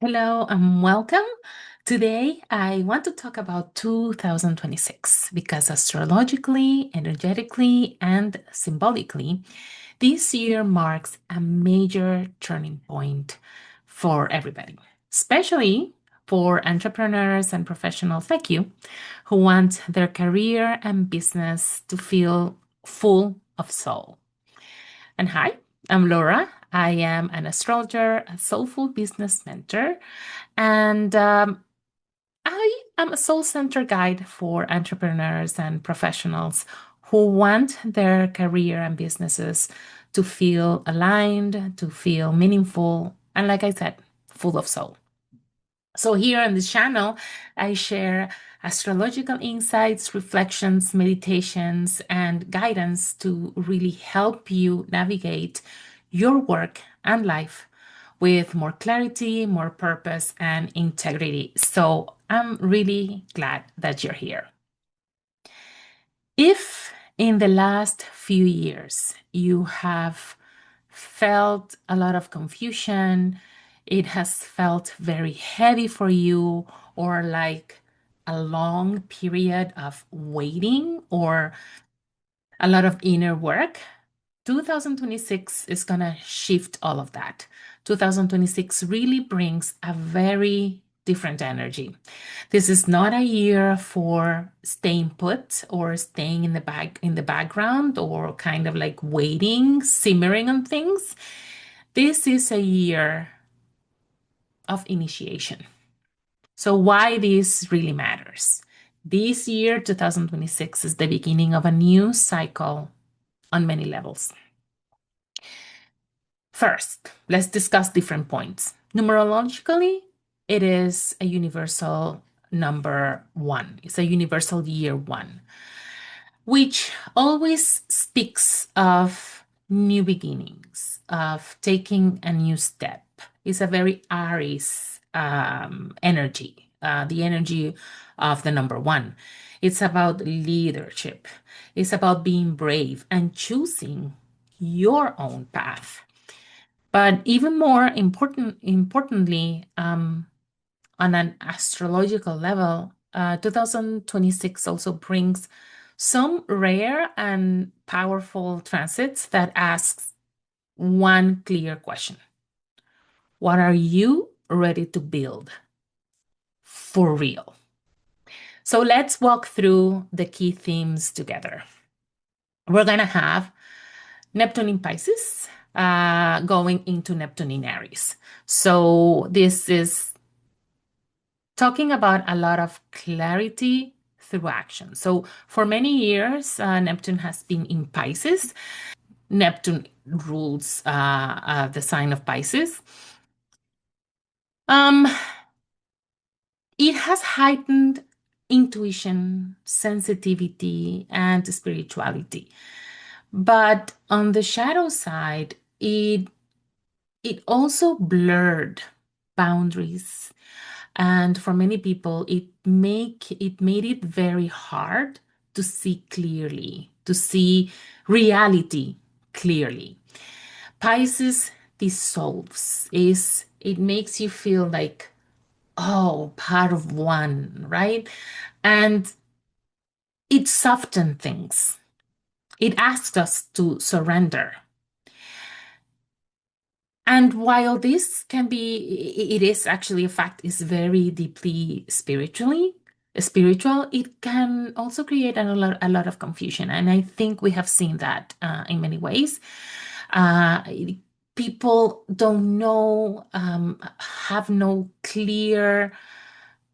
Hello and welcome. Today, I want to talk about 2026 because astrologically, energetically, and symbolically, this year marks a major turning point for everybody, especially for entrepreneurs and professionals like you who want their career and business to feel full of soul. And hi, I'm Laura. I am an astrologer, a soulful business mentor, and I am a soul center guide for entrepreneurs and professionals who want their career and businesses to feel aligned, to feel meaningful, and like I said, full of soul. So, here on this channel, I share astrological insights, reflections, meditations, and guidance to really help you navigate your work and life with more clarity, more purpose, and integrity. So, I'm really glad that you're here. If in the last few years you have felt a lot of confusion, it has felt very heavy for you, or like a long period of waiting or a lot of inner work, 2026 is going to shift all of that. 2026 really brings a very different energy. This is not a year for staying put or staying in the background or kind of like waiting, simmering on things. This is a year of initiation. So why this really matters? This year, 2026, is the beginning of a new cycle on many levels. First, let's discuss different points. Numerologically, it is a universal number one. It's a universal year one, which always speaks of new beginnings, of taking a new step. It's a very Aries energy, the energy of the number one. It's about leadership. It's about being brave and choosing your own path. But even more importantly, on an astrological level, 2026 also brings some rare and powerful transits that asks one clear question. What are you ready to build for real? So let's walk through the key themes together. We're going to have Neptune in Pisces going into Neptune in Aries. So this is talking about a lot of clarity through action. So for many years, Neptune has been in Pisces. Neptune rules the sign of Pisces. Um, it has heightened intuition, sensitivity, and spirituality. But on the shadow side, it also blurred boundaries. And for many people, it made it very hard to see clearly, to see reality clearly. Pisces dissolves, is it makes you feel like, oh, part of one, right? And it softens things. It asks us to surrender. And while this can be, it is actually a fact, is very deeply spiritual, it can also create a lot of confusion. And I think we have seen that in many ways. Uh, People don't know, have no clear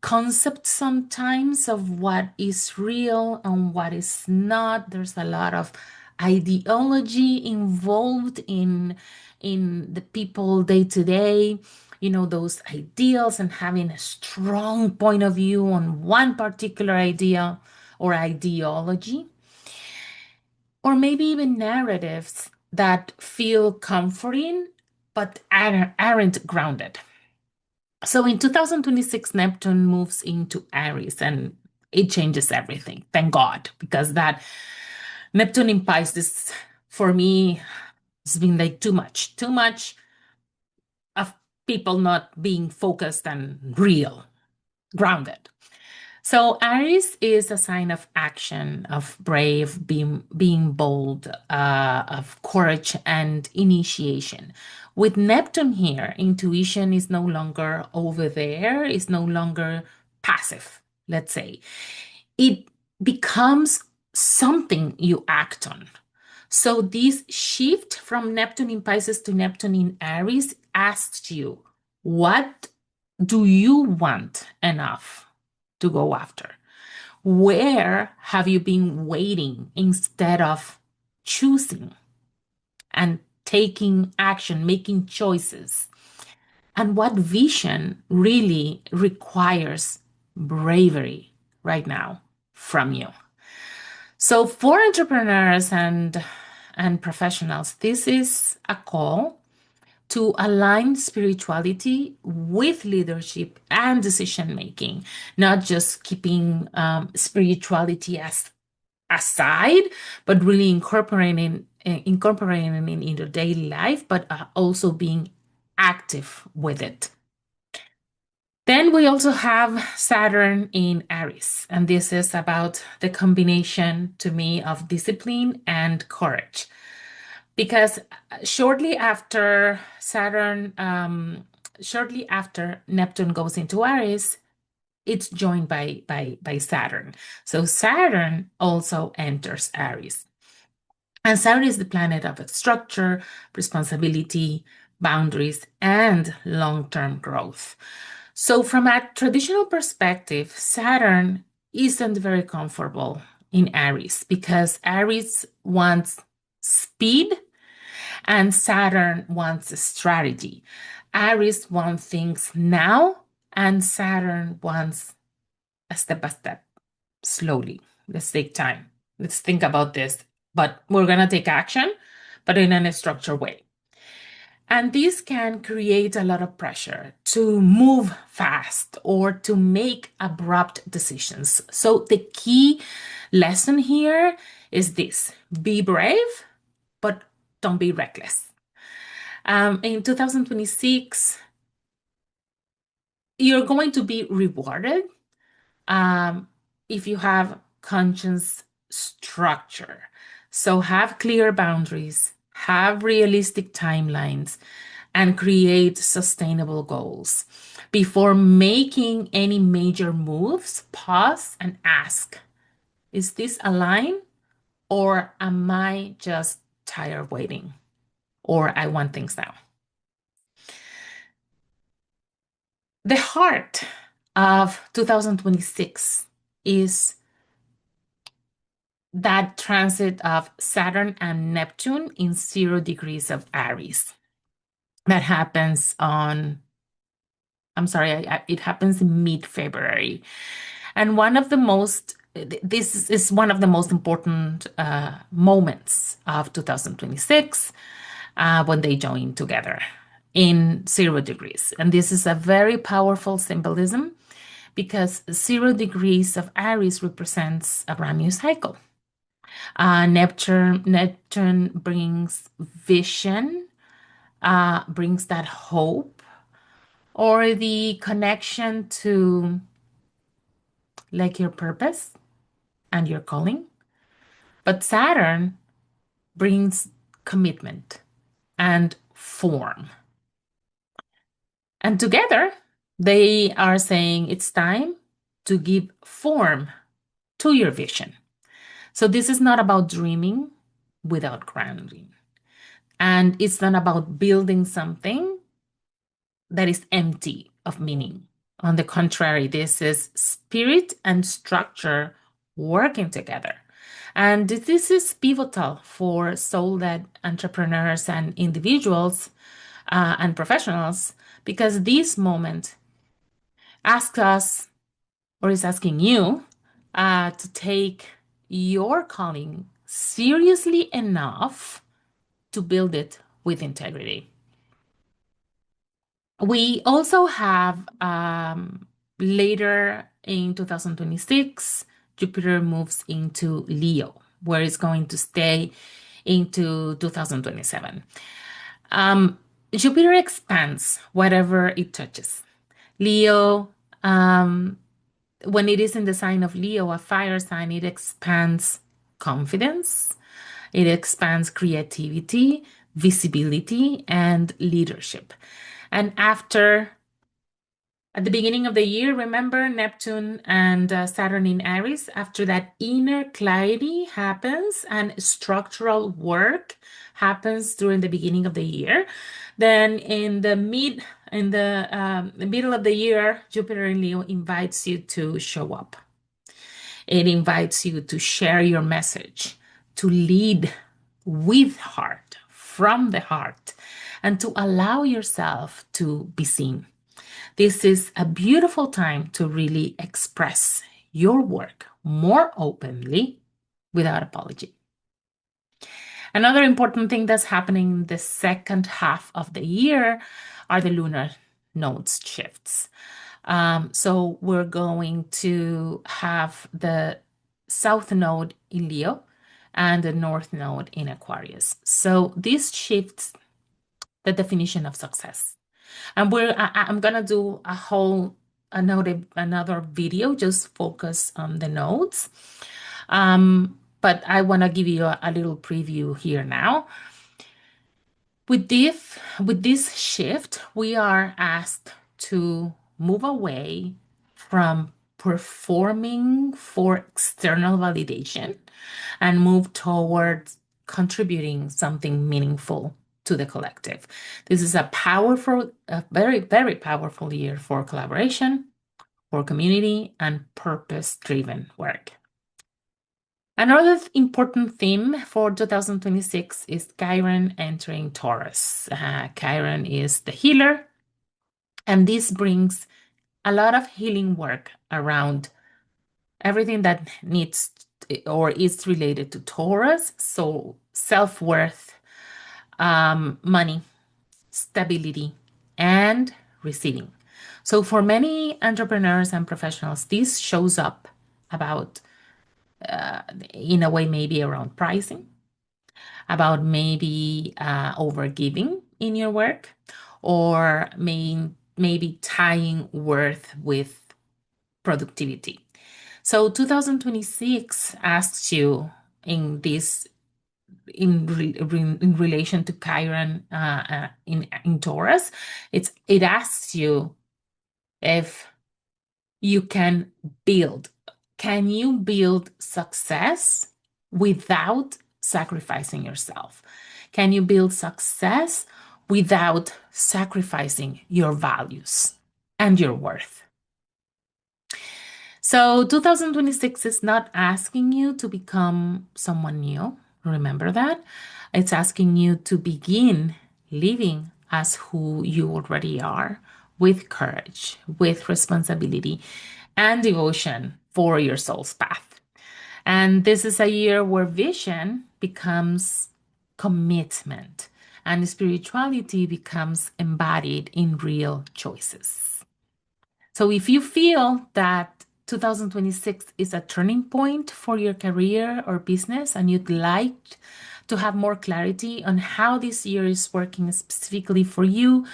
concept sometimes of what is real and what is not. There's a lot of ideology involved in the people day to day, those ideals and having a strong point of view on one particular idea or ideology, or maybe even narratives that feel comforting but aren't grounded. So in 2026, Neptune moves into Aries and it changes everything. Thank God, because that Neptune in Pisces for me has been like too much of people not being focused and real, grounded. So Aries is a sign of action, of brave, being bold, of courage and initiation. With Neptune here, intuition is no longer over there, is no longer passive, let's say. It becomes something you act on. So this shift from Neptune in Pisces to Neptune in Aries asks you, what do you want enough to go after? Where have you been waiting instead of choosing and taking action, making choices? And what vision really requires bravery right now from you? So for entrepreneurs and professionals, this is a call to align spirituality with leadership and decision making, not just keeping spirituality as aside, but really incorporating it into daily life, but also being active with it. Then we also have Saturn in Aries, and this is about the combination to me of discipline and courage. Because shortly after Neptune goes into Aries, it's joined by Saturn. So Saturn also enters Aries. And Saturn is the planet of structure, responsibility, boundaries, and long-term growth. So from a traditional perspective, Saturn isn't very comfortable in Aries because Aries wants speed and Saturn wants a strategy. Aries wants things now, and Saturn wants a step by step, slowly. Let's take time. Let's think about this. But we're going to take action, but in a structured way. And this can create a lot of pressure to move fast or to make abrupt decisions. So the key lesson here is this: be brave, but don't be reckless. In 2026, you're going to be rewarded if you have conscious structure. So have clear boundaries, have realistic timelines, and create sustainable goals. Before making any major moves, pause and ask, is this aligned, or am I just tired waiting, or I want things now? The heart of 2026 is that transit of Saturn and Neptune in 0 degrees of Aries. That happens on, it happens in mid-February. And this is one of the most important moments of 2026 when they join together in 0 degrees. And this is a very powerful symbolism because 0 degrees of Aries represents a brand new cycle. Neptune brings vision, brings that hope or the connection to like your purpose and your calling. But Saturn brings commitment and form. And together, they are saying it's time to give form to your vision. So this is not about dreaming without grounding. And it's not about building something that is empty of meaning. On the contrary, this is spirit and structure working together. And this is pivotal for soul-led entrepreneurs and individuals and professionals because this moment asks us, or is asking you, to take your calling seriously enough to build it with integrity. We also have later in 2026, Jupiter moves into Leo, where it's going to stay into 2027. Jupiter expands whatever it touches. Leo, um, when it is in the sign of Leo, a fire sign, it expands confidence, it expands creativity, visibility, and leadership. And after at the beginning of the year, remember Neptune and Saturn in Aries, after that inner clarity happens and structural work happens during the beginning of the year, then in the middle of the year, Jupiter in Leo invites you to show up. It invites you to share your message, to lead with heart, from the heart, and to allow yourself to be seen. This is a beautiful time to really express your work more openly without apology. Another important thing that's happening in the second half of the year are the lunar nodes shifts. So we're going to have the south node in Leo and the north node in Aquarius. So this shifts the definition of success. And I'm gonna do another video just focus on the nodes. But I want to give you a little preview here now. With this shift, we are asked to move away from performing for external validation and move towards contributing something meaningful to the collective. This is a very, very powerful year for collaboration, for community, and purpose-driven work. Another important theme for 2026 is Chiron entering Taurus. Chiron is the healer, and this brings a lot of healing work around everything that needs or is related to Taurus. So self-worth, money, stability, and receiving. So for many entrepreneurs and professionals, this shows up about in a way, maybe around pricing, about maybe overgiving in your work, or maybe tying worth with productivity. So 2026 asks you in this in relation to Chiron in Taurus, it asks you if you can build. Can you build success without sacrificing yourself? Can you build success without sacrificing your values and your worth? So 2026 is not asking you to become someone new. Remember that. It's asking you to begin living as who you already are, with courage, with responsibility, and devotion for your soul's path. And this is a year where vision becomes commitment and spirituality becomes embodied in real choices. So if you feel that 2026 is a turning point for your career or business and you'd like to have more clarity on how this year is working specifically for you,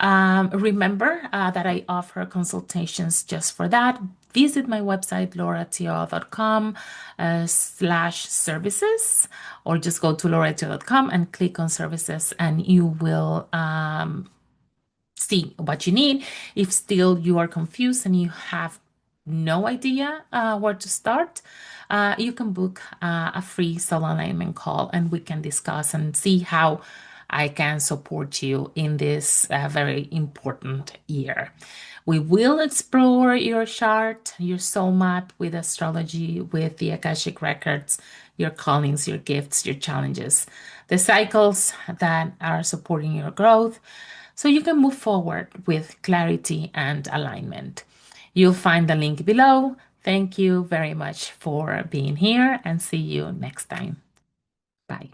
remember that I offer consultations just for that. Visit my website, lauratio.com/services, or just go to lauratio.com and click on services, and you will see what you need. If still you are confused and you have no idea where to start, you can book a free solo alignment call and we can discuss and see how I can support you in this very important year. We will explore your chart, your soul map with astrology, with the Akashic records, your callings, your gifts, your challenges, the cycles that are supporting your growth, so you can move forward with clarity and alignment. You'll find the link below. Thank you very much for being here and see you next time. Bye.